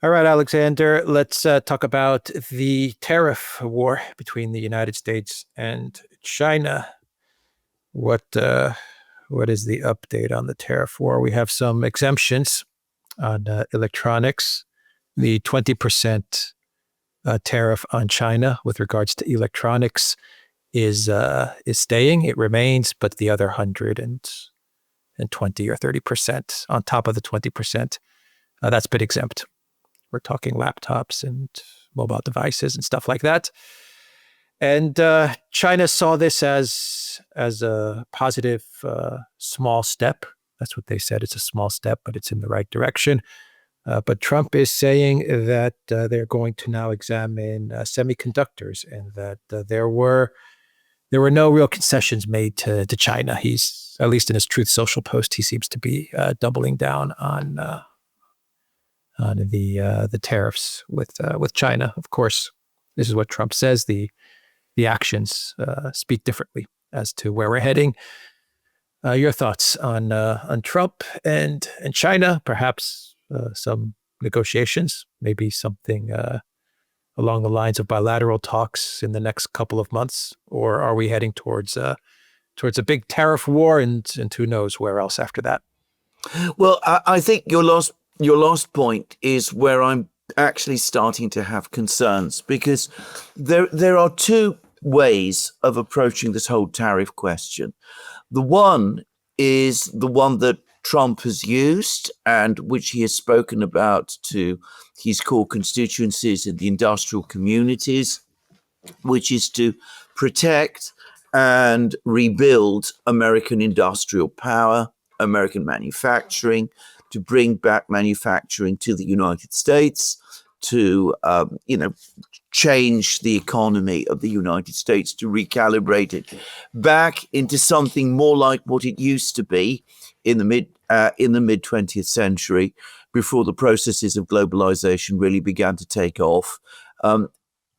All right, Alexander, let's talk about the tariff war between the United States and China. What uh, what is the update on the tariff war? We have some exemptions on electronics. The 20% tariff on China with regards to electronics is staying. It remains, but the other 120 or 30% on top of the 20%, that's been exempt. We're talking laptops and mobile devices and stuff like that. And China saw this as a positive small step. That's what they said. It's a small step, but it's in the right direction. But Trump is saying that they're going to now examine semiconductors, and that there were no real concessions made to China. He's, at least in his Truth Social post, he seems to be doubling down on the tariffs with China. Of course, this is what Trump says. The actions speak differently as to where we're heading. Your thoughts on Trump and China? Perhaps some negotiations, maybe something along the lines of bilateral talks in the next couple of months, or are we heading towards a big tariff war, and who knows where else after that? Well, I think your last point is where I'm actually starting to have concerns, because there are two ways of approaching this whole tariff question. The one is the one that Trump has used and which he has spoken about to his core constituencies in the industrial communities, which is to protect and rebuild American industrial power, American manufacturing, to bring back manufacturing to the United States, to change the economy of the United States, to recalibrate it back into something more like what it used to be in the mid 20th century, before the processes of globalization really began to take off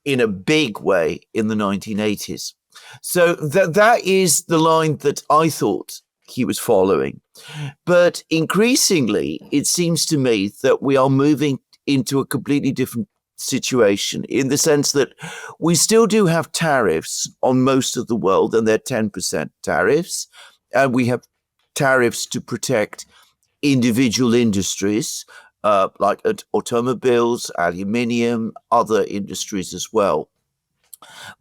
in a big way in the 1980s. So that is the line that I thought he was following. But increasingly, it seems to me that we are moving into a completely different situation, in the sense that we still do have tariffs on most of the world, and they're 10% tariffs. And we have tariffs to protect individual industries, like automobiles, aluminium, other industries as well.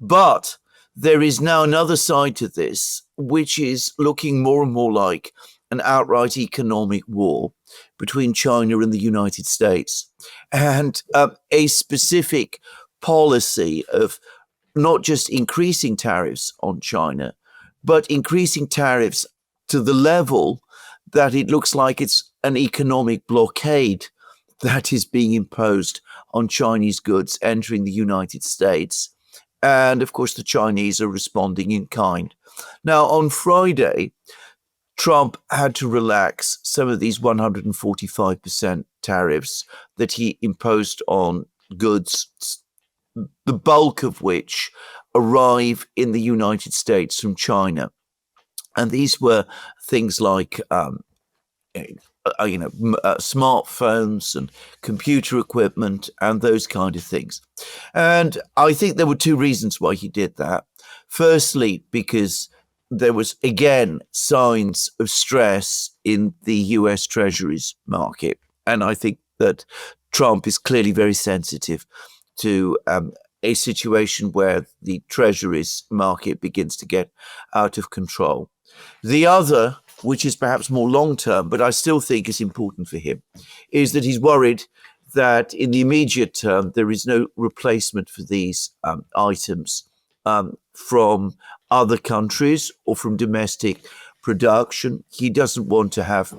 But there is now another side to this, which is looking more and more like an outright economic war between China and the United States, and a specific policy of not just increasing tariffs on China, but increasing tariffs to the level that it looks like it's an economic blockade that is being imposed on Chinese goods entering the United States. And of course, the Chinese are responding in kind. Now, on Friday, Trump had to relax some of these 145% tariffs that he imposed on goods, the bulk of which arrive in the United States from China. And these were things like smartphones and computer equipment and those kind of things. And I think there were two reasons why he did that. Firstly, because there was, again, signs of stress in the US Treasuries market. And I think that Trump is clearly very sensitive to a situation where the Treasuries market begins to get out of control. The other, which is perhaps more long-term, but I still think is important for him, is that he's worried that in the immediate term, there is no replacement for these items from other countries or from domestic production. He doesn't want to have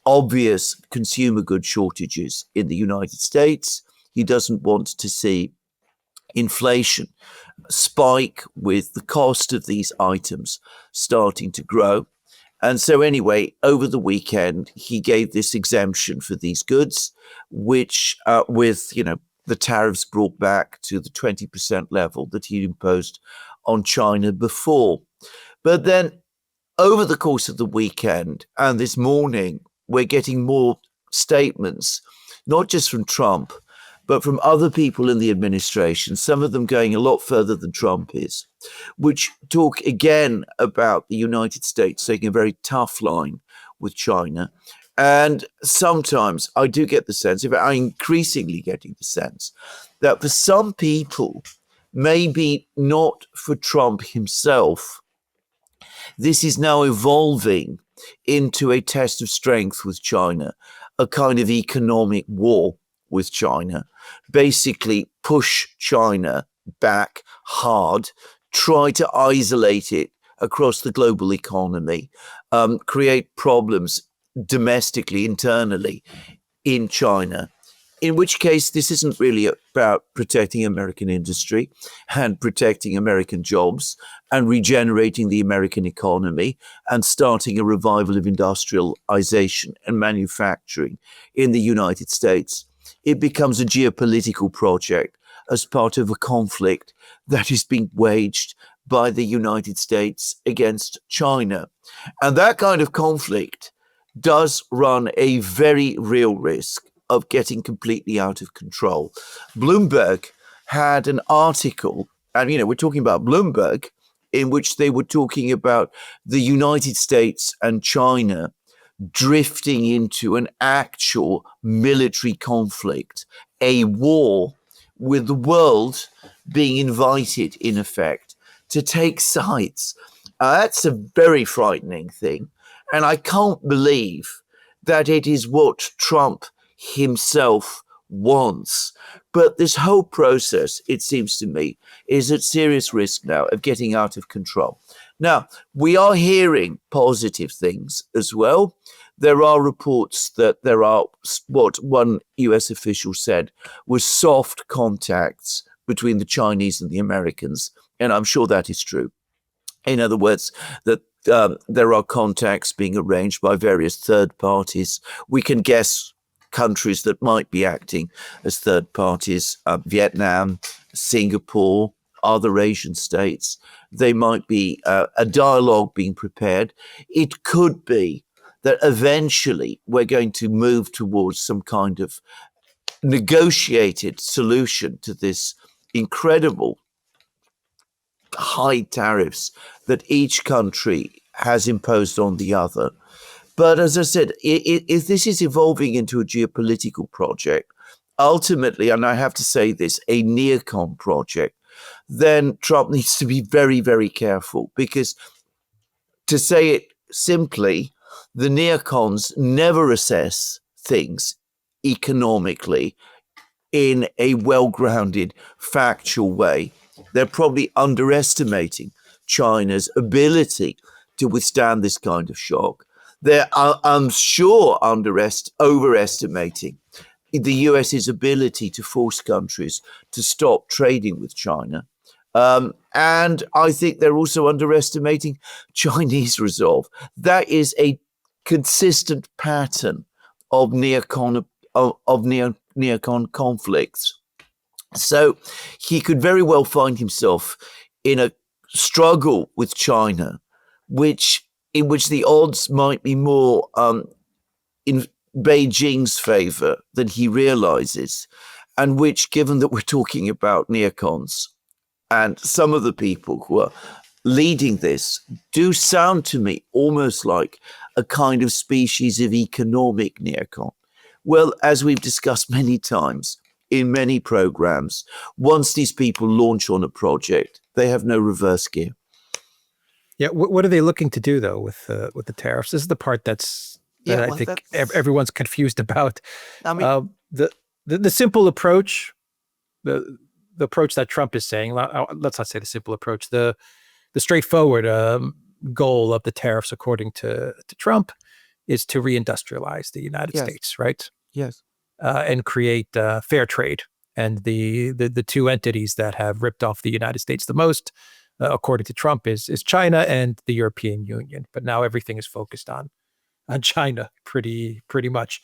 obvious consumer goods shortages in the United States. He doesn't want to see inflation spike with the cost of these items starting to grow. And so anyway, over the weekend, he gave this exemption for these goods, which with, the tariffs brought back to the 20% level that he imposed on China before. But then over the course of the weekend and this morning, we're getting more statements not just from Trump, but from other people in the administration, some of them going a lot further than Trump is, which talk again about the United States taking a very tough line with China. And sometimes I do get the sense, if I'm increasingly getting the sense, that for some people, maybe not for Trump himself, this is now evolving into a test of strength with China, a kind of economic war with China. Basically, push China back hard, try to isolate it across the global economy, create problems domestically, internally in China. In which case, this isn't really about protecting American industry and protecting American jobs and regenerating the American economy and starting a revival of industrialization and manufacturing in the United States. It becomes a geopolitical project as part of a conflict that is being waged by the United States against China. And that kind of conflict does run a very real risk of getting completely out of control. Bloomberg had an article, and we're talking about Bloomberg, in which they were talking about the United States and China drifting into an actual military conflict, a war, with the world being invited, in effect, to take sides. That's a very frightening thing. And I can't believe that it is what Trump himself wants. But this whole process, it seems to me, is at serious risk now of getting out of control. Now, we are hearing positive things as well. There are reports that there are what one US official said was soft contacts between the Chinese and the Americans. And I'm sure that is true. In other words, that there are contacts being arranged by various third parties. We can guess countries that might be acting as third parties, Vietnam, Singapore, other Asian states. They might be a dialogue being prepared. It could be that eventually we're going to move towards some kind of negotiated solution to this incredible high tariffs that each country has imposed on the other. But as I said, if this is evolving into a geopolitical project, ultimately, and I have to say this, a neocon project, then Trump needs to be very, very careful, because to say it simply, the neocons never assess things economically in a well-grounded, factual way. They're probably underestimating China's ability to withstand this kind of shock. They're, I'm sure, overestimating the US's ability to force countries to stop trading with China. And I think they're also underestimating Chinese resolve. That is a consistent pattern of neocon conflicts. So he could very well find himself in a struggle with China, in which the odds might be more in Beijing's favor than he realizes, and which, given that we're talking about neocons, and some of the people who are leading this do sound to me almost like a kind of species of economic neocon. Well, as we've discussed many times in many programs, once these people launch on a project, they have no reverse gear. Yeah, what are they looking to do though with the tariffs? This is the part that I think everyone's confused about. I mean, the simple approach, the approach that Trump is saying. Let's not say the simple approach. The straightforward goal of the tariffs, according to Trump, is to reindustrialize the United States, right? Yes, and create fair trade. And the two entities that have ripped off the United States the most, according to Trump, is China and the European Union. But now everything is focused on China, pretty much.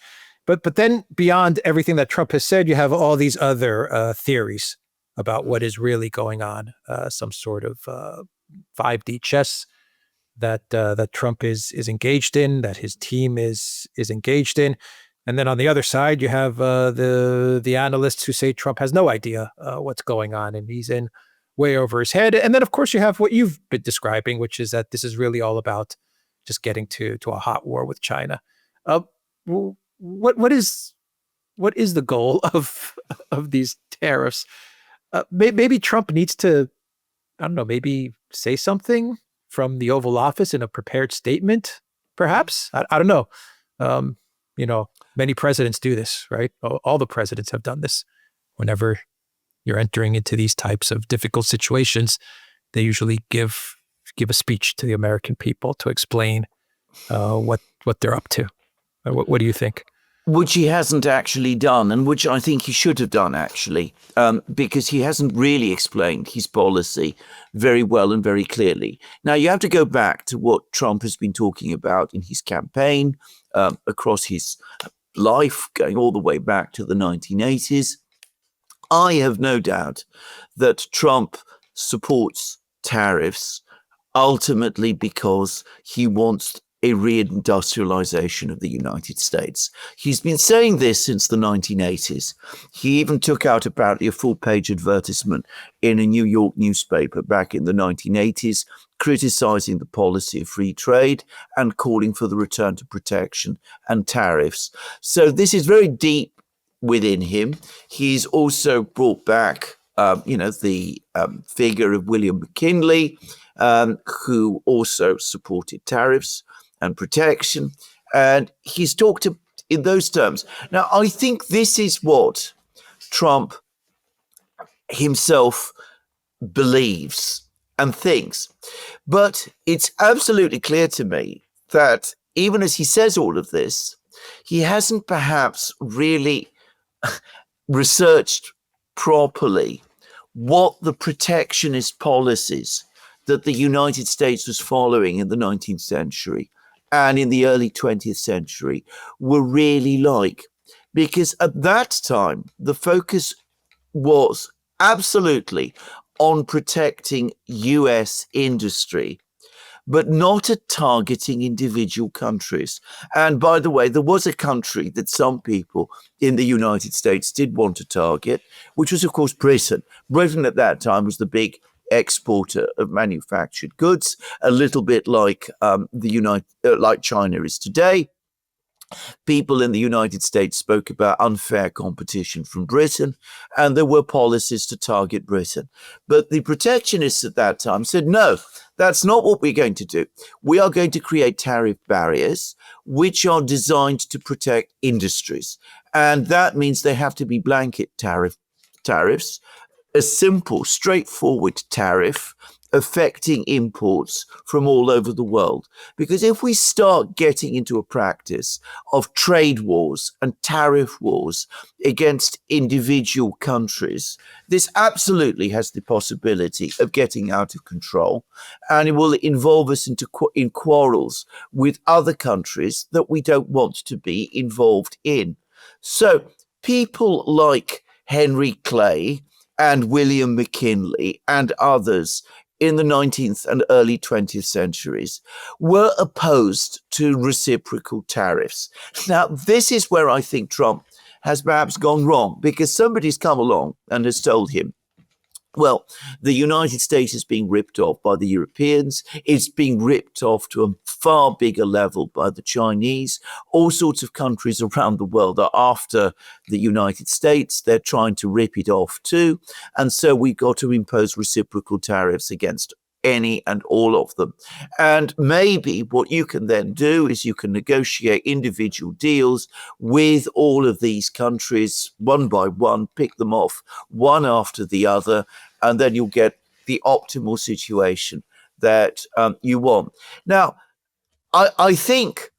But then beyond everything that Trump has said, you have all these other theories about what is really going on. Some sort of 5D chess that Trump is engaged in, that his team is engaged in. And then on the other side, you have the analysts who say Trump has no idea what's going on and he's in way over his head. And then, of course, you have what you've been describing, which is that this is really all about just getting to a hot war with China. What is the goal of these tariffs? Maybe Trump needs to, I don't know, maybe say something from the Oval Office in a prepared statement, perhaps. I don't know. Many presidents do this, right? All the presidents have done this. Whenever you're entering into these types of difficult situations, they usually give a speech to the American people to explain what they're up to. What do you think? Which he hasn't actually done, and which I think he should have done, actually, because he hasn't really explained his policy very well and very clearly. Now, you have to go back to what Trump has been talking about in his campaign, across his life, going all the way back to the 1980s. I have no doubt that Trump supports tariffs ultimately because he wants a reindustrialization of the United States. He's been saying this since the 1980s. He even took out apparently a full-page advertisement in a New York newspaper back in the 1980s, criticizing the policy of free trade and calling for the return to protection and tariffs. So this is very deep within him. He's also brought back, the figure of William McKinley, who also supported tariffs and protection. And he's talked in those terms. Now, I think this is what Trump himself believes and thinks. But it's absolutely clear to me that even as he says all of this, he hasn't perhaps really researched properly what the protectionist policies that the United States was following in the 19th century and in the early 20th century were really like. Because at that time, the focus was absolutely on protecting US industry, but not at targeting individual countries. And by the way, there was a country that some people in the United States did want to target, which was, of course, Britain. Britain at that time was the big exporter of manufactured goods, a little bit like like China is today. People in the United States spoke about unfair competition from Britain, and there were policies to target Britain. But the protectionists at that time said, no, that's not what we're going to do. We are going to create tariff barriers which are designed to protect industries. And that means they have to be blanket tariffs, a simple, straightforward tariff affecting imports from all over the world. Because if we start getting into a practice of trade wars and tariff wars against individual countries, this absolutely has the possibility of getting out of control, and it will involve us in quarrels with other countries that we don't want to be involved in. So people like Henry Clay and William McKinley and others in the 19th and early 20th centuries were opposed to reciprocal tariffs. Now, this is where I think Trump has perhaps gone wrong, because somebody's come along and has told him, well, the United States is being ripped off by the Europeans. It's being ripped off to a far bigger level by the Chinese. All sorts of countries around the world are after the United States. They're trying to rip it off too. And so we've got to impose reciprocal tariffs against any and all of them. And maybe what you can then do is you can negotiate individual deals with all of these countries one by one, pick them off one after the other, and then you'll get the optimal situation that you want. Now, I think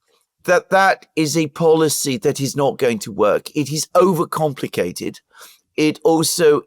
that is a policy that is not going to work. It is overcomplicated. It also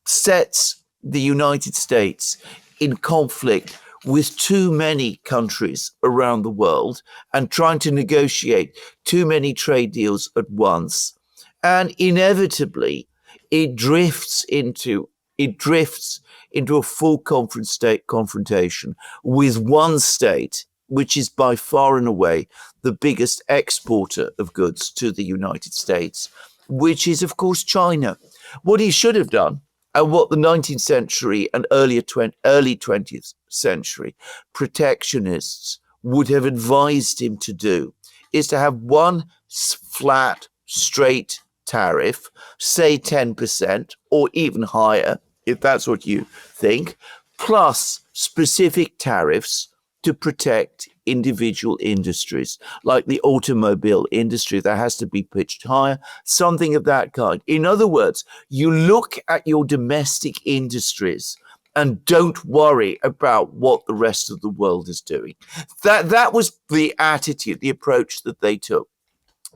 sets the United States in conflict with too many countries around the world and trying to negotiate too many trade deals at once. And inevitably, it drifts into a full confrontation with one state which is by far and away the biggest exporter of goods to the United States, which is, of course, China. What he should have done, and what the 19th century and early 20th century protectionists would have advised him to do, is to have one flat, straight tariff, say 10% or even higher, if that's what you think, plus specific tariffs to protect individual industries, like the automobile industry that has to be pitched higher, something of that kind. In other words, you look at your domestic industries and don't worry about what the rest of the world is doing. That was the attitude, the approach that they took.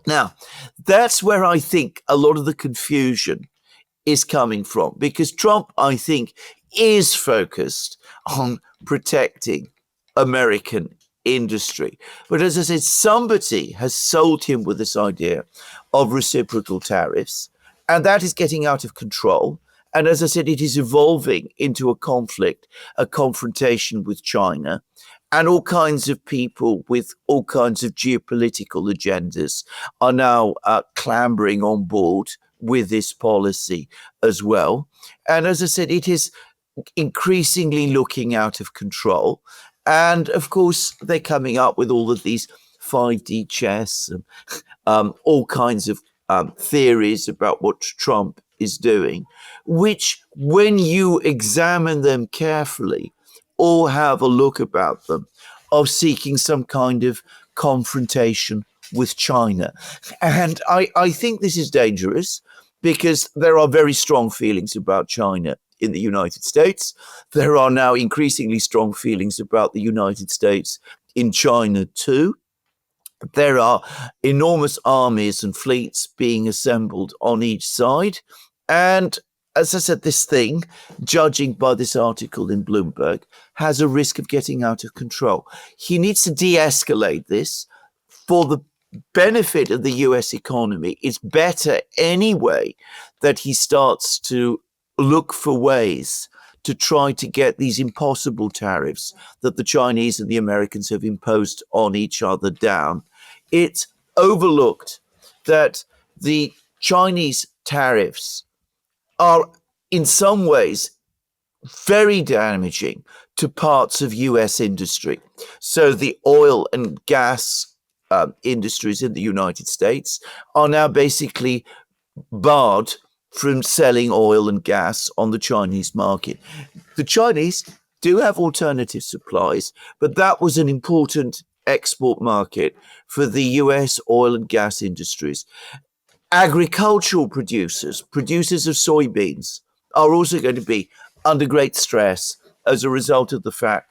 Now, that's where I think a lot of the confusion is coming from, because Trump, I think, is focused on protecting American industry. But as I said, somebody has sold him with this idea of reciprocal tariffs, and that is getting out of control. And as I said, it is evolving into a conflict, a confrontation with China. And all kinds of people with all kinds of geopolitical agendas are now clambering on board with this policy as well. And as I said, it is increasingly looking out of control. And of course, they're coming up with all of these 5D chess and all kinds of theories about what Trump is doing, which, when you examine them carefully or have a look about them, are seeking some kind of confrontation with China. And I think this is dangerous, because there are very strong feelings about China in the United States. There are now increasingly strong feelings about the United States in China too. There are enormous armies and fleets being assembled on each side. And as I said, this thing, judging by this article in Bloomberg, has a risk of getting out of control. He needs to de-escalate this for the benefit of the US economy. It's better anyway that he starts to look for ways to try to get these impossible tariffs that the Chinese and the Americans have imposed on each other down. It's overlooked that the Chinese tariffs are in some ways very damaging to parts of US industry. So the oil and gas industries in the United States are now basically barred from selling oil and gas on the Chinese market. The Chinese do have alternative supplies, but that was an important export market for the US oil and gas industries. Agricultural producers of soybeans, are also going to be under great stress as a result of the fact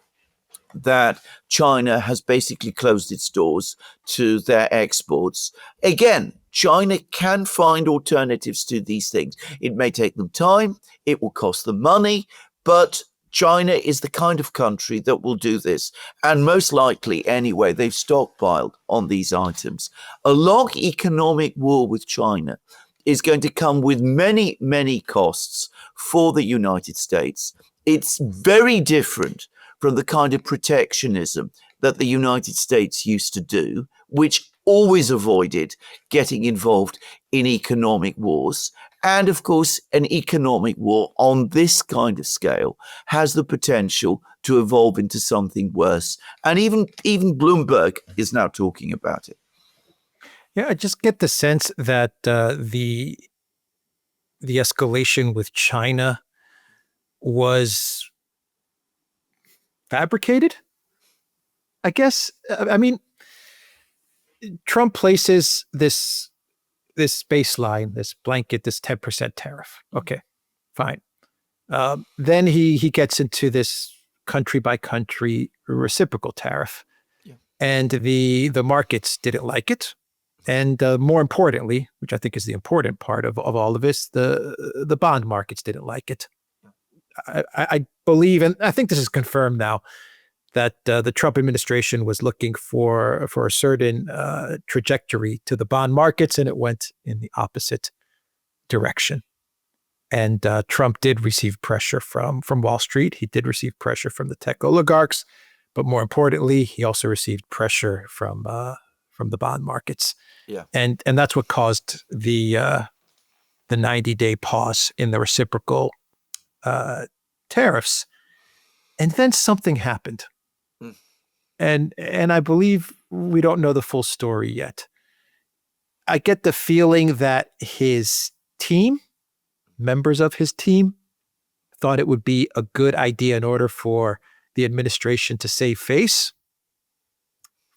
that China has basically closed its doors to their exports. Again, China can find alternatives to these things. It may take them time, it will cost them money, but China is the kind of country that will do this. And most likely, anyway, they've stockpiled on these items. A long economic war with China is going to come with many, many costs for the United States. It's very different from the kind of protectionism that the United States used to do, which always avoided getting involved in economic wars. And of course, an economic war on this kind of scale has the potential to evolve into something worse. And even Bloomberg is now talking about it. Yeah, I just get the sense that the escalation with China was fabricated, I guess. I mean, Trump places this baseline, this blanket, this 10% tariff. Okay, fine. Then he gets into this country by country reciprocal tariff, and the markets didn't like it. And more importantly, which I think is the important part of all of this, the bond markets didn't like it. I believe, and I think this is confirmed now, that the Trump administration was looking for a certain trajectory to the bond markets, and it went in the opposite direction. And Trump did receive pressure from Wall Street. He did receive pressure from the tech oligarchs, But more importantly, he also received pressure from the bond markets. Yeah. And that's what caused the 90-day pause in the reciprocal tariffs. And then something happened. Mm. And I believe we don't know the full story yet. I get the feeling that his team, members of his team, thought it would be a good idea in order for the administration to save face,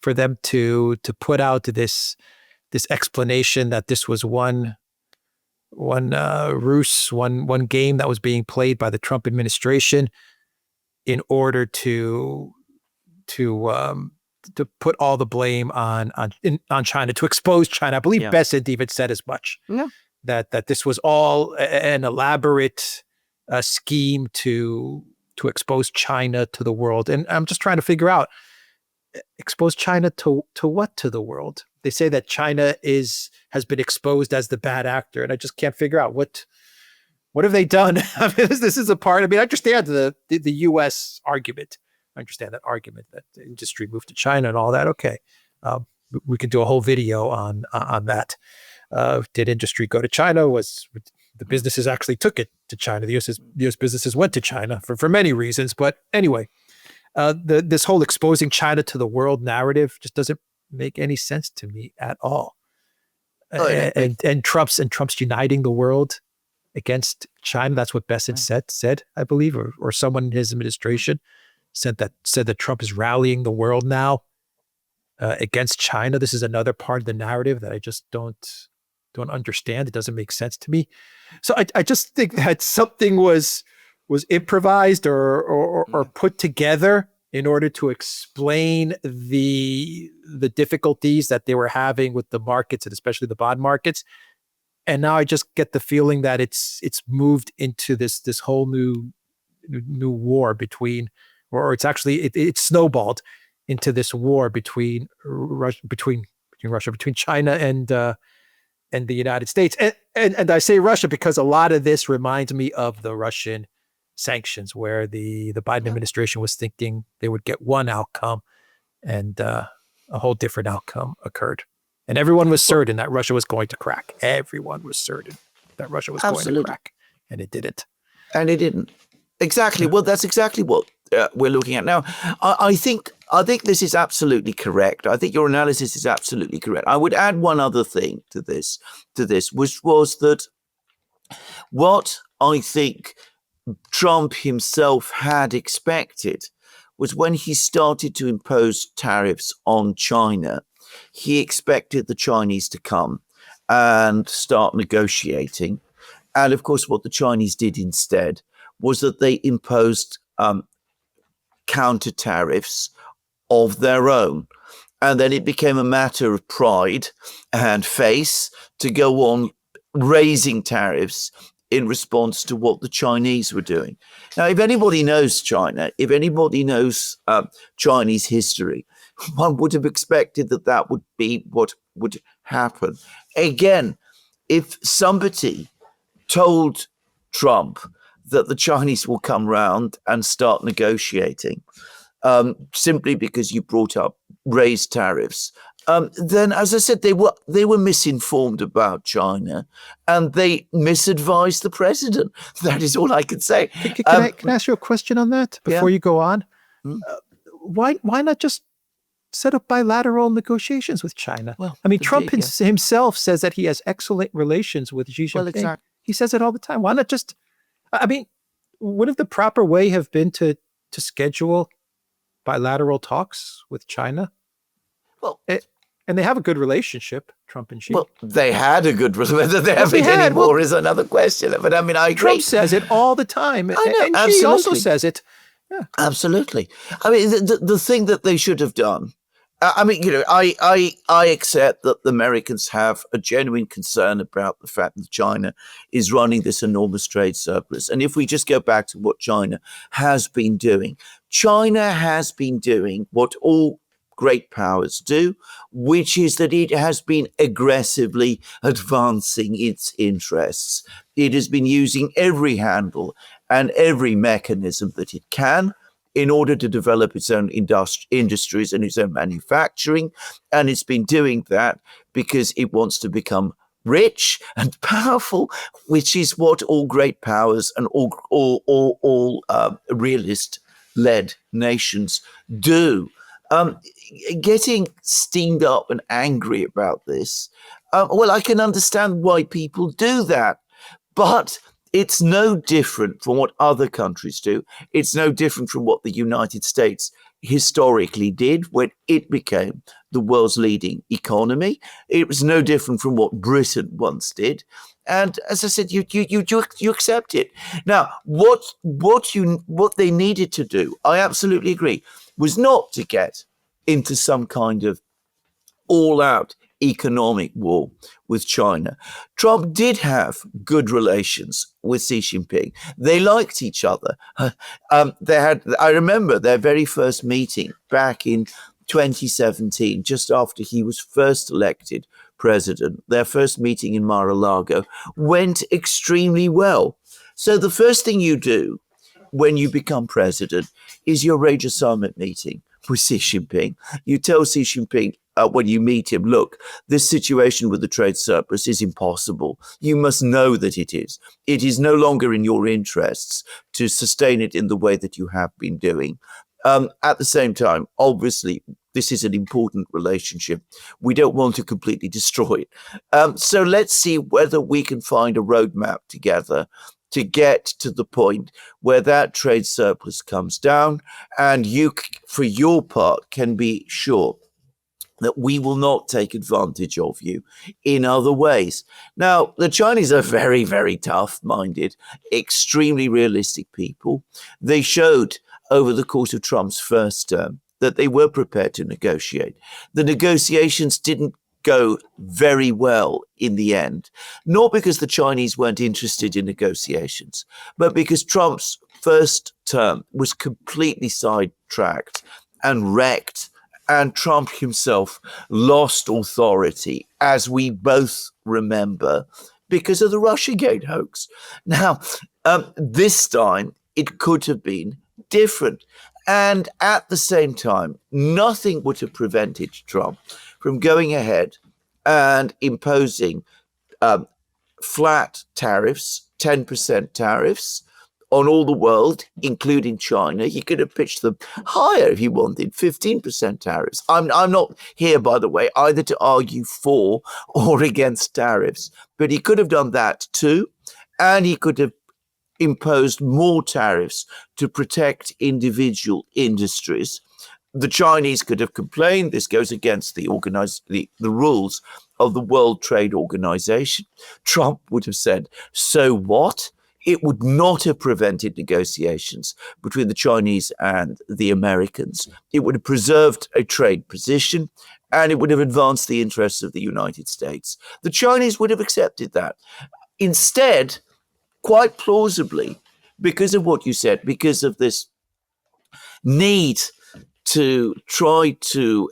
for them to put out this explanation that this was one ruse, one game that was being played by the Trump administration in order to put all the blame on China, to expose China. I believe Bessent even said as much. Yeah. That this was all an elaborate scheme to expose China to the world. And I'm just trying to figure out, expose China to what, to the world? They say that China has been exposed as the bad actor, and I just can't figure out what have they done. I mean, this is a part. I mean, I understand the U.S. argument. I understand that argument that the industry moved to China and all that. Okay, we could do a whole video on that. Did industry go to China? Was the businesses actually took it to China? The U.S. businesses went to China for many reasons. But anyway, this whole exposing China to the world narrative just doesn't make any sense to me at all. And Trump's uniting the world against China. That's what Bessent said, I believe, or someone in his administration said that Trump is rallying the world now against China. This is another part of the narrative that I just don't understand. It doesn't make sense to me. So I just think that something was improvised or put together in order to explain the difficulties that they were having with the markets, and especially the bond markets. And now I just get the feeling that it's moved into this whole new war between, or it's actually it snowballed into this war between China and the United States. And I say Russia because a lot of this reminds me of the Russian sanctions, where the Biden administration was thinking they would get one outcome, and a whole different outcome occurred. And everyone was certain that Russia was going to crack. Everyone was certain that Russia was going to crack, and it didn't. And it didn't. Exactly. Well, that's exactly what we're looking at now. I think this is absolutely correct. I think your analysis is absolutely correct. I would add one other thing to this, which was that what I think Trump himself had expected was, when he started to impose tariffs on China, he expected the Chinese to come and start negotiating. And of course, what the Chinese did instead was that they imposed counter tariffs of their own. And then it became a matter of pride and face to go on raising tariffs in response to what the Chinese were doing. Now, if anybody knows China, if anybody knows Chinese history, one would have expected that would be what would happen. Again, if somebody told Trump that the Chinese will come round and start negotiating simply because you brought up raised tariffs, then, as I said, they were misinformed about China, and they misadvised the president. That is all I can say. Can I ask you a question on that before you go on? Why not just set up bilateral negotiations with China? Well, I mean, Trump himself says that he has excellent relations with Xi Jinping. Well, exactly. He says it all the time. Why not just? I mean, wouldn't the proper way have been to schedule bilateral talks with China? Well, and they have a good relationship, Trump and Xi. Well, they had a good relationship. Whether they have it anymore is another question. But I mean, I agree. Trump says it all the time. I know, and absolutely. Xi also says it. Yeah. Absolutely. I mean, the thing that they should have done, I mean, I accept that the Americans have a genuine concern about the fact that China is running this enormous trade surplus. And if we just go back to what China has been doing what all great powers do, which is that it has been aggressively advancing its interests. It has been using every handle and every mechanism that it can in order to develop its own industries and its own manufacturing. And it's been doing that because it wants to become rich and powerful, which is what all great powers and all realist-led nations do. Getting steamed up and angry about this, well, I can understand why people do that, but it's no different from what other countries do. It's no different from what the United States historically did when it became the world's leading economy. It was no different from what Britain once did. And as I said, you accept it. Now, what they needed to do, I absolutely agree, was not to get into some kind of all-out economic war with China. Trump did have good relations with Xi Jinping. They liked each other. I remember their very first meeting back in 2017, just after he was first elected president. Their first meeting in Mar-a-Lago went extremely well. So the first thing you do when you become president is your Ranger Summit meeting with Xi Jinping. You tell Xi Jinping when you meet him, look, this situation with the trade surplus is impossible. You must know that it is. It is no longer in your interests to sustain it in the way that you have been doing. At the same time, obviously, this is an important relationship. We don't want to completely destroy it. So let's see whether we can find a roadmap together to get to the point where that trade surplus comes down, and you, for your part, can be sure that we will not take advantage of you in other ways. Now, the Chinese are very, very tough-minded, extremely realistic people. They showed over the course of Trump's first term that they were prepared to negotiate. The negotiations didn't go very well in the end, not because the Chinese weren't interested in negotiations, but because Trump's first term was completely sidetracked and wrecked, and Trump himself lost authority, as we both remember, because of the Russiagate hoax. Now, this time, it could have been different. And at the same time, nothing would have prevented Trump from going ahead and imposing flat tariffs, 10% tariffs on all the world, including China. He could have pitched them higher if he wanted, 15% tariffs. I'm not here, by the way, either to argue for or against tariffs, but he could have done that too. And he could have imposed more tariffs to protect individual industries. The Chinese could have complained. This goes against the rules of the World Trade Organization. Trump would have said, so what? It would not have prevented negotiations between the Chinese and the Americans. It would have preserved a trade position, and it would have advanced the interests of the United States. The Chinese would have accepted that. Instead, quite plausibly, because of what you said, because of this need to try to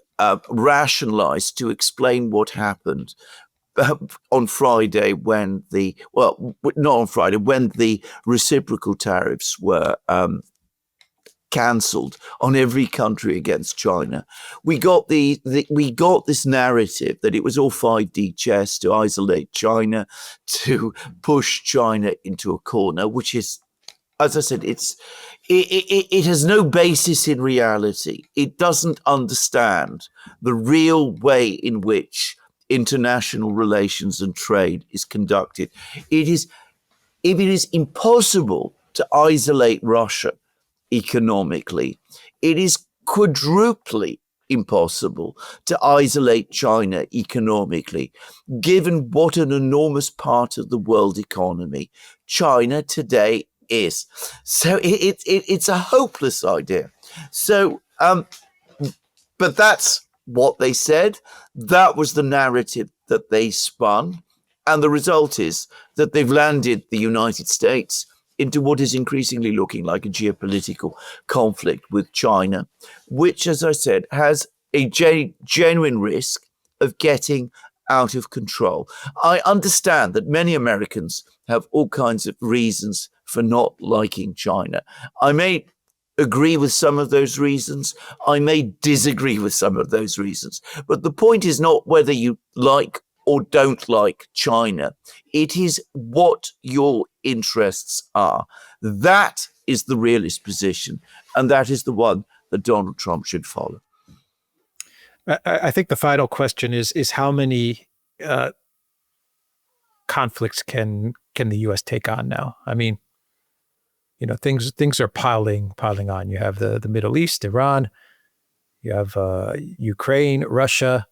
rationalize, to explain what happened on Friday when when the reciprocal tariffs were cancelled on every country against China. We got this narrative that it was all 5D chess to isolate China, to push China into a corner, which is, as I said, it has no basis in reality. It doesn't understand the real way in which international relations and trade is conducted. It is impossible to isolate Russia economically. It is quadruply impossible to isolate China economically, given what an enormous part of the world economy China today is. So it's a hopeless idea. So, but that's what they said. That was the narrative that they spun. And the result is that they've landed the United States into what is increasingly looking like a geopolitical conflict with China, which, as I said, has a genuine risk of getting out of control. I understand that many Americans have all kinds of reasons for not liking China. I may agree with some of those reasons. I may disagree with some of those reasons. But the point is not whether you like or don't like China. It is what your interests are. That is the realist position, and that is the one that Donald Trump should follow. I think the final question is how many conflicts can the U.S. take on now? I mean, things are piling on. You have the Middle East, Iran. You have Ukraine, Russia.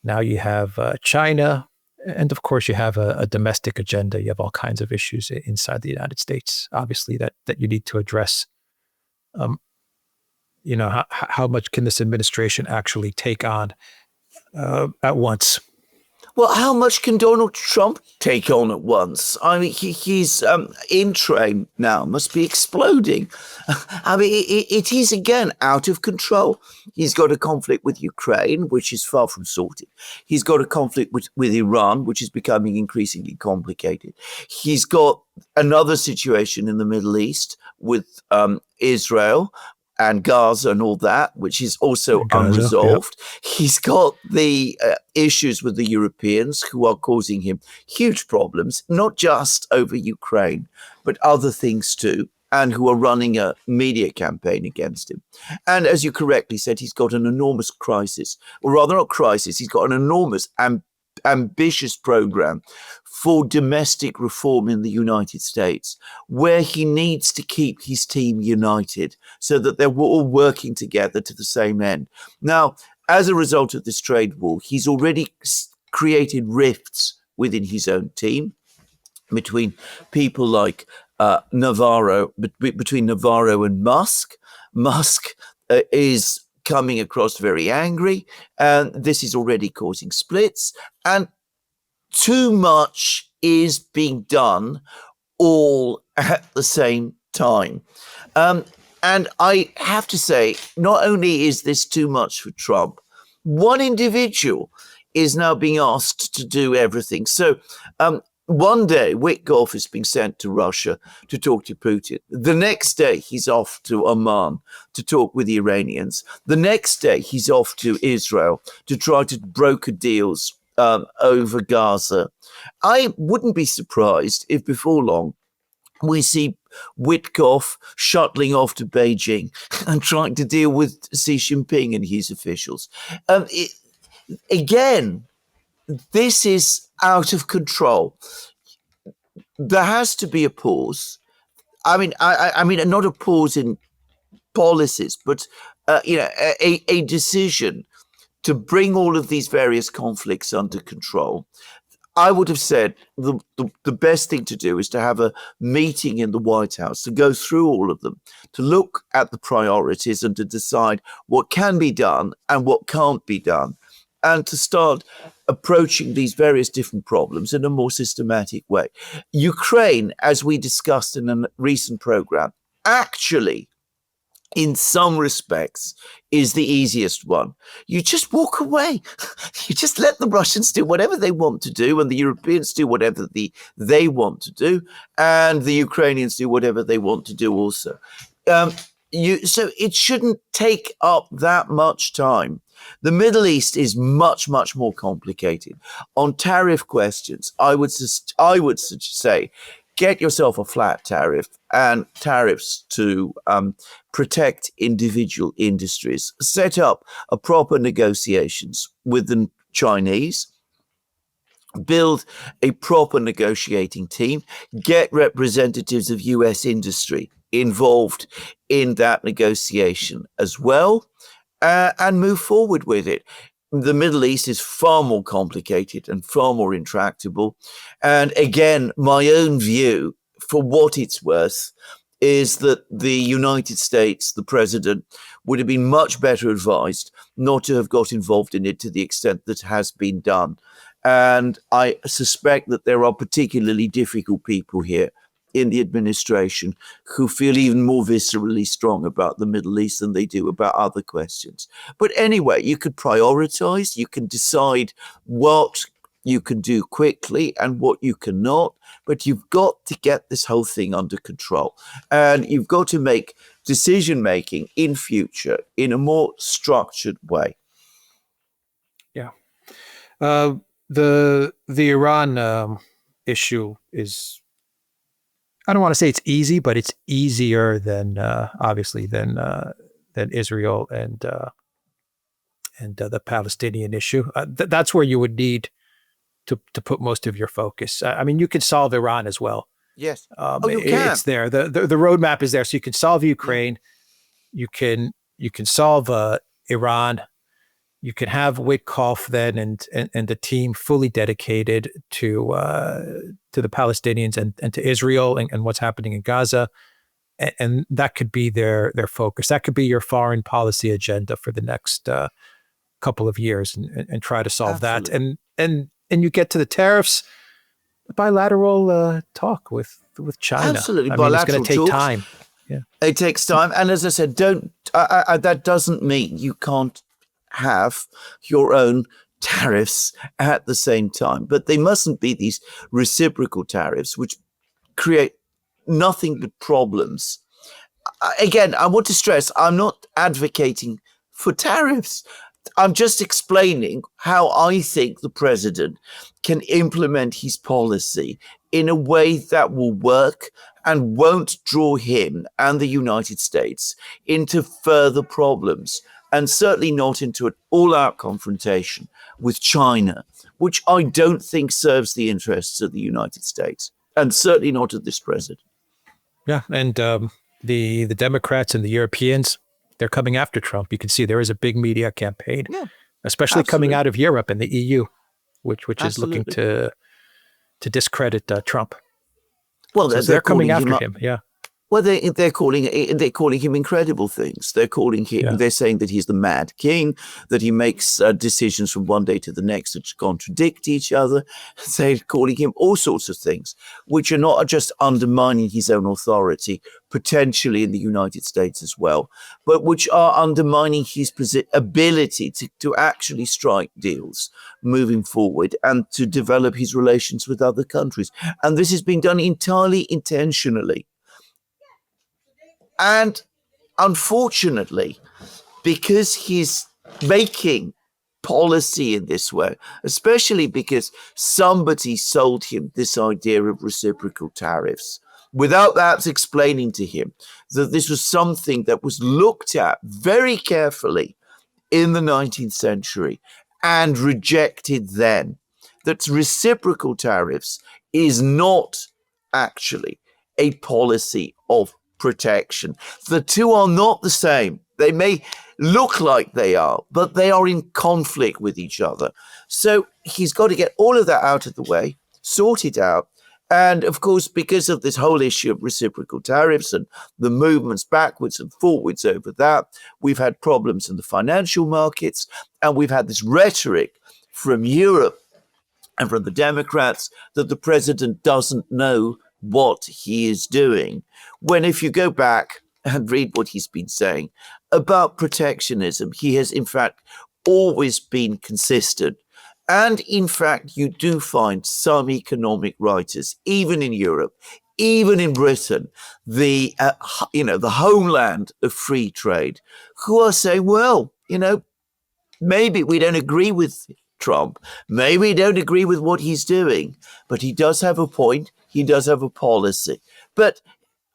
Now you have China, and of course you have a domestic agenda. You have all kinds of issues inside the United States, obviously that you need to address. How much can this administration actually take on at once? Well, how much can Donald Trump take on at once? I mean, he's in train now, must be exploding. I mean, it is again out of control. He's got a conflict with Ukraine, which is far from sorted. He's got a conflict with Iran, which is becoming increasingly complicated. He's got another situation in the Middle East with Israel and Gaza and all that, which is also unresolved. Yep. He's got the issues with the Europeans who are causing him huge problems, not just over Ukraine, but other things too, and who are running a media campaign against him. And as you correctly said, he's got an enormous crisis, or rather not crisis, he's got an enormous ambitious program for domestic reform in the United States, where he needs to keep his team united so that they're all working together to the same end. Now, as a result of this trade war, he's already created rifts within his own team between people like Navarro, between Navarro and Musk. Musk is coming across very angry, and this is already causing splits, and too much is being done all at the same time. And I have to say, not only is this too much for Trump, one individual is now being asked to do everything. So one day, Witkoff is being sent to Russia to talk to Putin. The next day, he's off to Oman to talk with the Iranians. The next day, he's off to Israel to try to broker deals over Gaza. I wouldn't be surprised if before long we see Witkoff shuttling off to Beijing and trying to deal with Xi Jinping and his officials. Again, this is out of control. There has to be a pause. I mean, not a pause in policies, but a decision to bring all of these various conflicts under control. I would have said the best thing to do is to have a meeting in the White House to go through all of them, to look at the priorities and to decide what can be done and what can't be done, and to start approaching these various different problems in a more systematic way. Ukraine, as we discussed in a recent program, actually, in some respects, is the easiest one. You just walk away. You just let the Russians do whatever they want to do, and the Europeans do whatever they want to do, and the Ukrainians do whatever they want to do also. So it shouldn't take up that much time. The Middle East is much, much more complicated. On tariff questions, I would say, get yourself a flat tariff and tariffs to protect individual industries. Set up a proper negotiations with the Chinese. Build a proper negotiating team. Get representatives of US industry involved in that negotiation as well, and move forward with it. The Middle East is far more complicated and far more intractable. And again, my own view, for what it's worth, is that the United States, the president, would have been much better advised not to have got involved in it to the extent that has been done. And I suspect that there are particularly difficult people here in the administration who feel even more viscerally strong about the Middle East than they do about other questions. But anyway, you could prioritize, you can decide what you can do quickly and what you cannot, but you've got to get this whole thing under control. And you've got to make decision making in future in a more structured way. Yeah. The Iran issue is, I don't want to say it's easy, but it's easier than obviously than Israel and the Palestinian issue. That's where you would need to put most of your focus. I mean, you can solve Iran as well. Yes. You can. It's there. The roadmap is there, so you can solve Ukraine. You can solve Iran. You can have Witkoff then and the team fully dedicated to the Palestinians and to Israel and what's happening in Gaza, and that could be their focus. That could be your foreign policy agenda for the next couple of years, and try to solve Absolutely. that. And you get to the tariffs, bilateral talk with China. Absolutely. I mean, it's going to take talks. time. Yeah, it takes time, and as I said, that doesn't mean you can't have your own tariffs at the same time, but they mustn't be these reciprocal tariffs which create nothing but problems. Again, I want to stress, I'm not advocating for tariffs. I'm just explaining how I think the president can implement his policy in a way that will work and won't draw him and the United States into further problems, and certainly not into an all-out confrontation with China, which I don't think serves the interests of the United States, and certainly not of this president. Yeah, and the Democrats and the Europeans, they're coming after Trump. You can see there is a big media campaign, especially coming out of Europe and the EU, which is looking to discredit Trump. Well, so they're coming after him. Yeah. Well, they're calling him incredible things. They're calling him. They're saying that he's the mad king, that he makes decisions from one day to the next that contradict each other. They're calling him all sorts of things, which are not just undermining his own authority, potentially in the United States as well, but which are undermining his ability to actually strike deals moving forward and to develop his relations with other countries. And this has been done entirely intentionally. And unfortunately, because he's making policy in this way, especially because somebody sold him this idea of reciprocal tariffs, without perhaps explaining to him that this was something that was looked at very carefully in the 19th century and rejected then, that reciprocal tariffs is not actually a policy of protection. The two are not the same. They may look like they are, but they are in conflict with each other. So he's got to get all of that out of the way, sort it out. And of course, because of this whole issue of reciprocal tariffs and the movements backwards and forwards over that, we've had problems in the financial markets, and we've had this rhetoric from Europe and from the Democrats that the president doesn't know what he is doing. When if you go back and read what he's been saying about protectionism, he has in fact always been consistent. And in fact, you do find some economic writers, even in Europe, even in Britain, the homeland of free trade, who are saying, well, maybe we don't agree with Trump, maybe we don't agree with what he's doing, but he does have a point. He does have a policy. But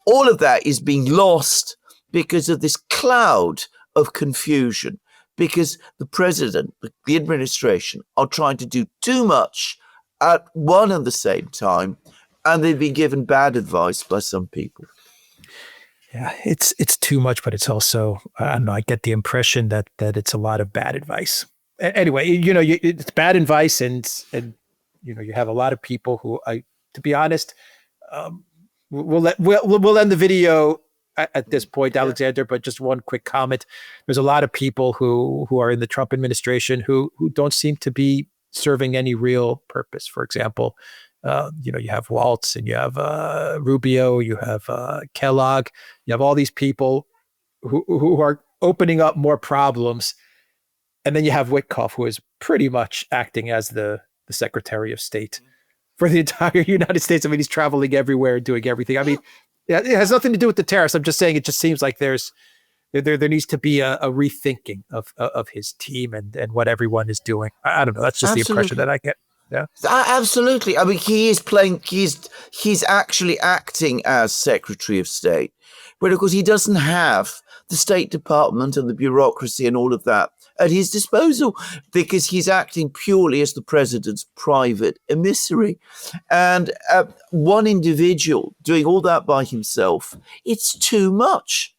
all of that is being lost because of this cloud of confusion, because the president, the administration are trying to do too much at one and the same time, and they've been given bad advice by some people. Yeah, it's too much, but it's also, I don't know, I get the impression that it's a lot of bad advice. Anyway, it's bad advice, and you have a lot of people who, to be honest, we'll end the video at this point, Alexander. But just one quick comment: there's a lot of people who are in the Trump administration who don't seem to be serving any real purpose. For example, you have Waltz, and you have Rubio, you have Kellogg, you have all these people who are opening up more problems. And then you have Witkoff, who is pretty much acting as the the Secretary of State for the entire United States. I mean, he's traveling everywhere, doing everything. I mean, yeah, it has nothing to do with the tariffs. I'm just saying it just seems like there needs to be a rethinking of his team and what everyone is doing. I don't know. That's just the impression that I get. Yeah. Absolutely. I mean, he is playing. He's actually acting as Secretary of State, but of course he doesn't have the State Department and the bureaucracy and all of that at his disposal, because he's acting purely as the president's private emissary. And one individual doing all that by himself, it's too much.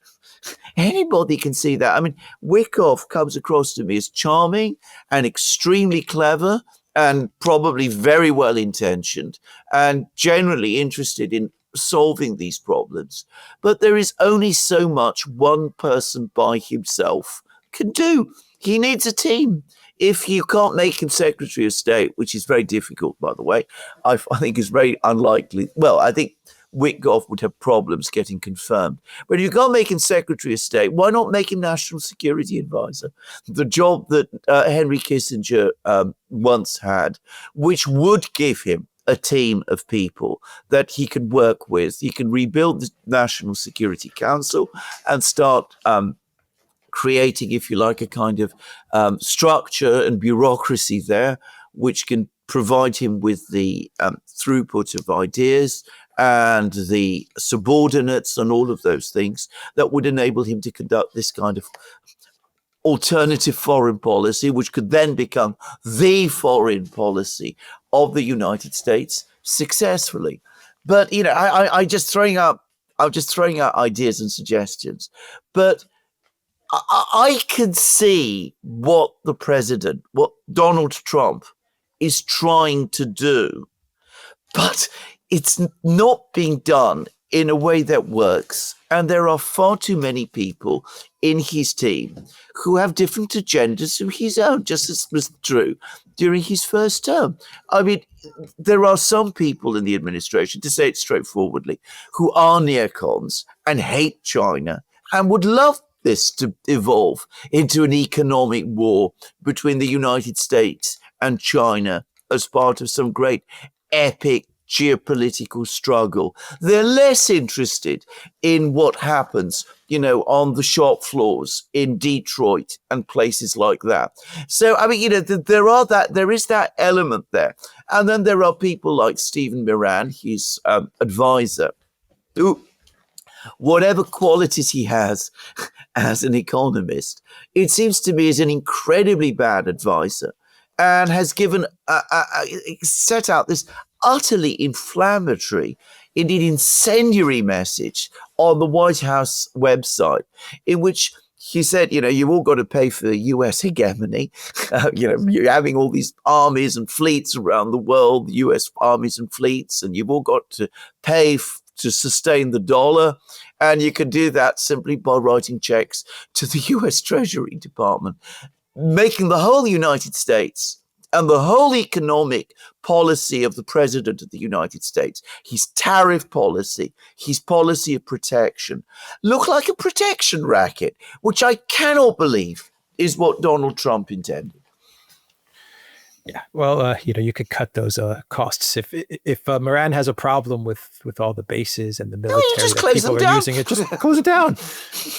Anybody can see that. I mean, Wyckoff comes across to me as charming and extremely clever and probably very well intentioned and generally interested in solving these problems. But there is only so much one person by himself can do. He needs a team. If you can't make him Secretary of State, which is very difficult, by the way, I think is very unlikely. Well, I think Wyckoff would have problems getting confirmed. But if you can't make him Secretary of State, why not make him National Security Advisor? The job that Henry Kissinger once had, which would give him a team of people that he can work with. He can rebuild the National Security Council and start creating, if you like, a kind of structure and bureaucracy there, which can provide him with the throughput of ideas and the subordinates and all of those things that would enable him to conduct this kind of alternative foreign policy, which could then become the foreign policy of the United States successfully. But, you know, I'm just throwing out ideas and suggestions. But I can see what Donald Trump is trying to do, but it's not being done in a way that works. And there are far too many people in his team who have different agendas from his own, just as was true during his first term. I mean, there are some people in the administration, to say it straightforwardly, who are neocons and hate China and would love this to evolve into an economic war between the United States and China as part of some great epic geopolitical struggle. They're less interested in what happens, you know, on the shop floors in Detroit and places like that. So, I mean, you know, there is that element there. And then there are people like Stephen Moran, his advisor, who, whatever qualities he has as an economist, it seems to me is an incredibly bad advisor and has given set out this utterly inflammatory, indeed incendiary message on the White House website, in which he said, you know, you've all got to pay for U.S. hegemony. You know, you're having all these armies and fleets around the world, U.S. armies and fleets, and you've all got to pay to sustain the dollar. And you can do that simply by writing checks to the U.S. Treasury Department, making the whole United States and the whole economic policy of the President of the United States, his tariff policy, his policy of protection, look like a protection racket, which I cannot believe is what Donald Trump intended. Yeah, well, you know, you could cut those costs if Moran has a problem with all the bases and the military that people are using it. Just close it down.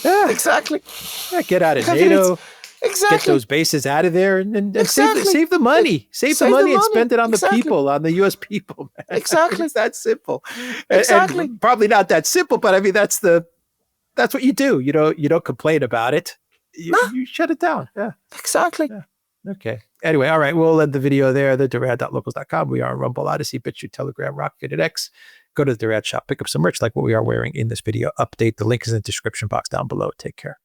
Yeah, exactly. Yeah, get out of NATO. Exactly. Get those bases out of there and exactly. save the money. Save the money and spend it on the people, on the U.S. people. Man. Exactly. It's that simple. Exactly. And probably not that simple, but I mean that's what you do. You don't complain about it. You shut it down. Yeah. Exactly. Yeah. Okay. Anyway, all right. We'll end the video there. The Duran.locals.com. We are on Rumble, Odyssey, BitChute, Telegram, Rocket, and X. Go to the Duran shop, pick up some merch like what we are wearing in this video. Update. The link is in the description box down below. Take care.